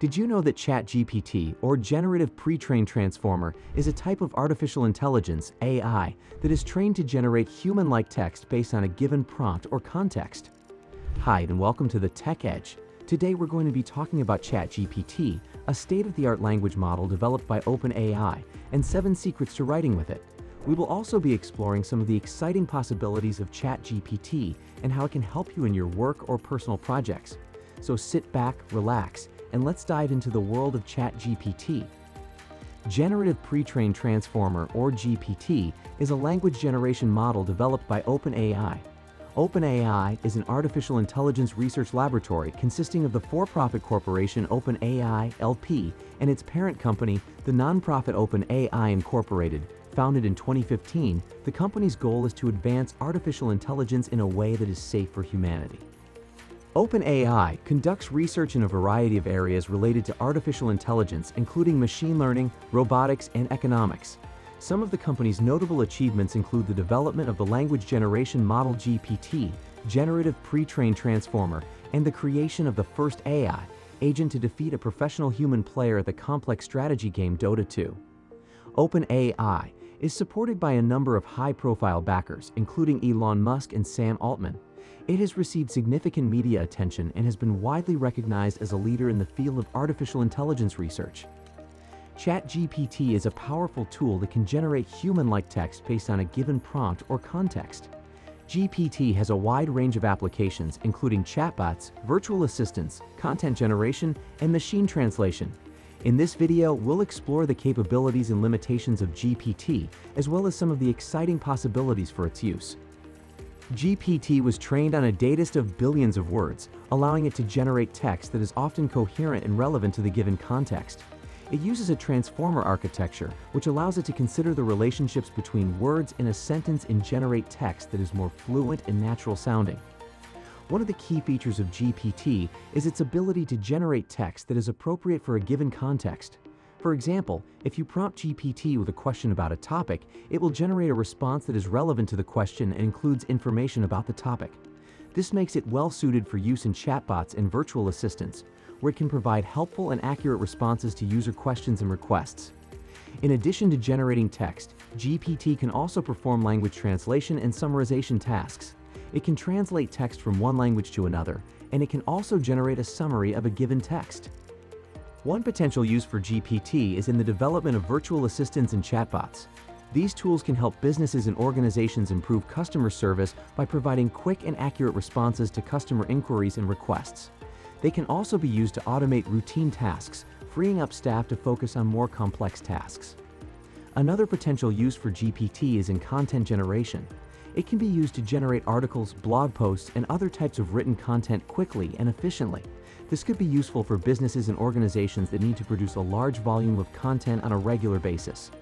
Did you know that Chat GPT, or Generative Pre-trained Transformer, is a type of artificial intelligence, AI, that is trained to generate human-like text based on a given prompt or context? Hi, and welcome to the Tech Edge. Today we're going to be talking about Chat GPT, a state-of-the-art language model developed by OpenAI, and 7 secrets to writing with it. We will also be exploring some of the exciting possibilities of Chat GPT and how it can help you in your work or personal projects. So sit back, relax, and let's dive into the world of Chat GPT. Generative Pre-trained Transformer, or GPT, is a language generation model developed by OpenAI. OpenAI is an artificial intelligence research laboratory consisting of the for-profit corporation OpenAI LP and its parent company, the nonprofit OpenAI Incorporated. Founded in 2015, the company's goal is to advance artificial intelligence in a way that is safe for humanity. OpenAI conducts research in a variety of areas related to artificial intelligence, including machine learning, robotics, and economics. Some of the company's notable achievements include the development of the language generation model GPT, Generative Pre-trained Transformer, and the creation of the first AI agent to defeat a professional human player at the complex strategy game Dota 2. OpenAI is supported by a number of high-profile backers, including Elon Musk and Sam Altman. It has received significant media attention and has been widely recognized as a leader in the field of artificial intelligence research. Chat GPT is a powerful tool that can generate human-like text based on a given prompt or context. GPT has a wide range of applications, including chatbots, virtual assistants, content generation, and machine translation. In this video, we'll explore the capabilities and limitations of GPT, as well as some of the exciting possibilities for its use. GPT was trained on a dataset of billions of words, allowing it to generate text that is often coherent and relevant to the given context. It uses a transformer architecture, which allows it to consider the relationships between words in a sentence and generate text that is more fluent and natural sounding. One of the key features of GPT is its ability to generate text that is appropriate for a given context. For example, if you prompt GPT with a question about a topic, it will generate a response that is relevant to the question and includes information about the topic. This makes it well-suited for use in chatbots and virtual assistants, where it can provide helpful and accurate responses to user questions and requests. In addition to generating text, GPT can also perform language translation and summarization tasks. It can translate text from one language to another, and it can also generate a summary of a given text. One potential use for GPT is in the development of virtual assistants and chatbots. These tools can help businesses and organizations improve customer service by providing quick and accurate responses to customer inquiries and requests. They can also be used to automate routine tasks, freeing up staff to focus on more complex tasks. Another potential use for GPT is in content generation. It can be used to generate articles, blog posts, and other types of written content quickly and efficiently. This could be useful for businesses and organizations that need to produce a large volume of content on a regular basis.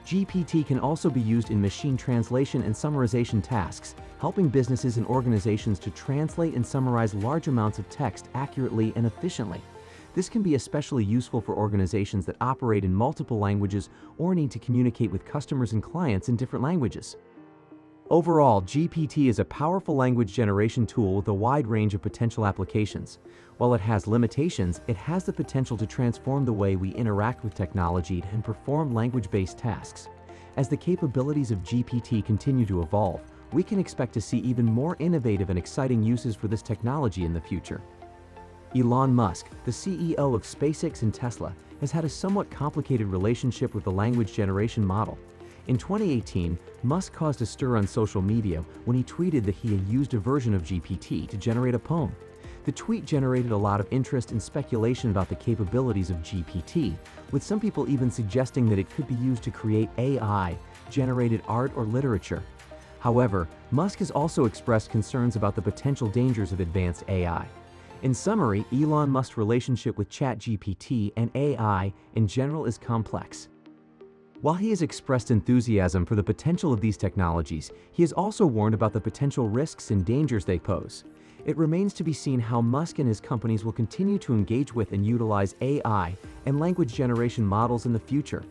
GPT can also be used in machine translation and summarization tasks, helping businesses and organizations to translate and summarize large amounts of text accurately and efficiently. This can be especially useful for organizations that operate in multiple languages or need to communicate with customers and clients in different languages. Overall, GPT is a powerful language generation tool with a wide range of potential applications. While it has limitations, it has the potential to transform the way we interact with technology and perform language-based tasks. As the capabilities of GPT continue to evolve, we can expect to see even more innovative and exciting uses for this technology in the future. Elon Musk, the CEO of SpaceX and Tesla, has had a somewhat complicated relationship with the language generation model. In 2018, Musk caused a stir on social media when he tweeted that he had used a version of GPT to generate a poem. The tweet generated a lot of interest and speculation about the capabilities of GPT, with some people even suggesting that it could be used to create AI-generated art or literature. However, Musk has also expressed concerns about the potential dangers of advanced AI. In summary, Elon Musk's relationship with ChatGPT and AI in general is complex. While he has expressed enthusiasm for the potential of these technologies, he has also warned about the potential risks and dangers they pose. It remains to be seen how Musk and his companies will continue to engage with and utilize AI and language generation models in the future.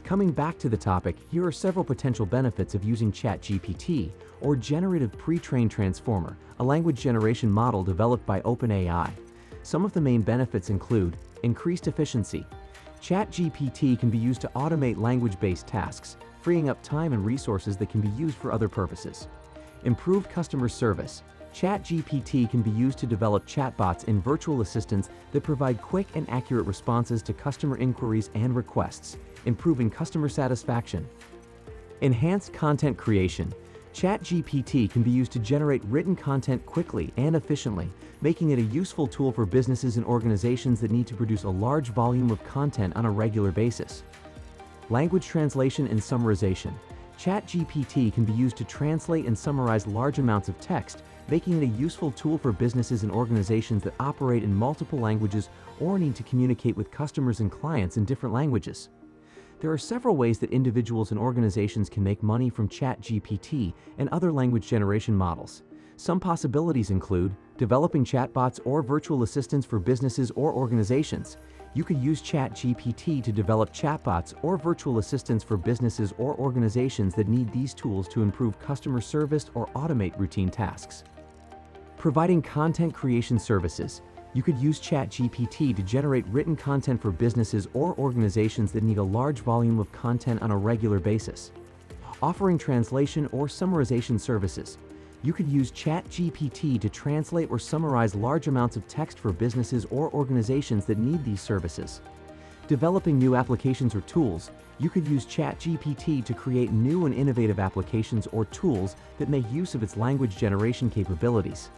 Coming back to the topic, here are several potential benefits of using Chat GPT, or Generative Pre-trained Transformer, a language generation model developed by OpenAI. Some of the main benefits include increased efficiency. Chat GPT can be used to automate language-based tasks, freeing up time and resources that can be used for other purposes. Improved customer service. Chat GPT can be used to develop chatbots and virtual assistants that provide quick and accurate responses to customer inquiries and requests, improving customer satisfaction. Enhanced content creation. Chat GPT can be used to generate written content quickly and efficiently, making it a useful tool for businesses and organizations that need to produce a large volume of content on a regular basis. Language translation and summarization. Chat GPT can be used to translate and summarize large amounts of text, making it a useful tool for businesses and organizations that operate in multiple languages or need to communicate with customers and clients in different languages. There are several ways that individuals and organizations can make money from Chat GPT and other language generation models. Some possibilities include developing chatbots or virtual assistants for businesses or organizations. You could use Chat GPT to develop chatbots or virtual assistants for businesses or organizations that need these tools to improve customer service or automate routine tasks. Providing content creation services. You could use Chat GPT to generate written content for businesses or organizations that need a large volume of content on a regular basis. Offering translation or summarization services. You could use Chat GPT to translate or summarize large amounts of text for businesses or organizations that need these services. Developing new applications or tools. You could use Chat GPT to create new and innovative applications or tools that make use of its language generation capabilities.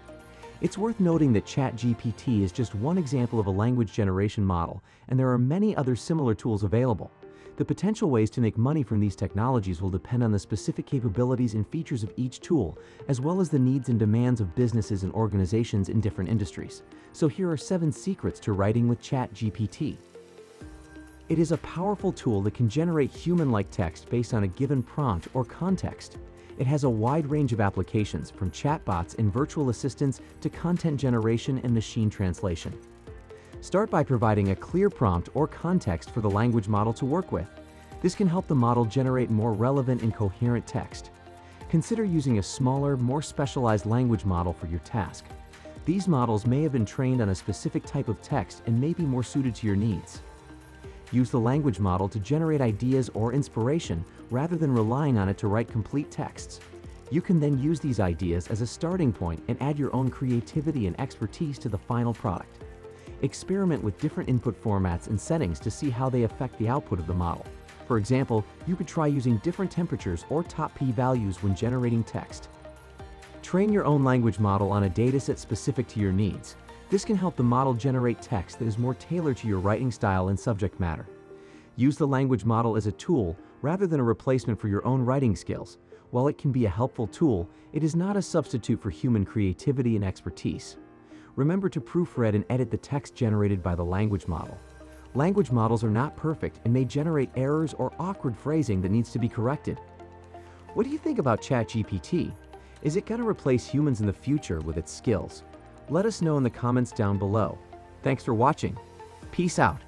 It's worth noting that Chat GPT is just one example of a language generation model, and there are many other similar tools available. The potential ways to make money from these technologies will depend on the specific capabilities and features of each tool, as well as the needs and demands of businesses and organizations in different industries. So here are 7 secrets to writing with Chat GPT. It is a powerful tool that can generate human-like text based on a given prompt or context. It has a wide range of applications, from chatbots and virtual assistants to content generation and machine translation. Start by providing a clear prompt or context for the language model to work with. This can help the model generate more relevant and coherent text. Consider using a smaller, more specialized language model for your task. These models may have been trained on a specific type of text and may be more suited to your needs. Use the language model to generate ideas or inspiration rather than relying on it to write complete texts. You can then use these ideas as a starting point and add your own creativity and expertise to the final product. Experiment with different input formats and settings to see how they affect the output of the model. For example, you could try using different temperatures or top p-values when generating text. Train your own language model on a dataset specific to your needs. This can help the model generate text that is more tailored to your writing style and subject matter. Use the language model as a tool rather than a replacement for your own writing skills. While it can be a helpful tool, it is not a substitute for human creativity and expertise. Remember to proofread and edit the text generated by the language model. Language models are not perfect and may generate errors or awkward phrasing that needs to be corrected. What do you think about ChatGPT? Is it going to replace humans in the future with its skills? Let us know in the comments down below. Thanks for watching. Peace out.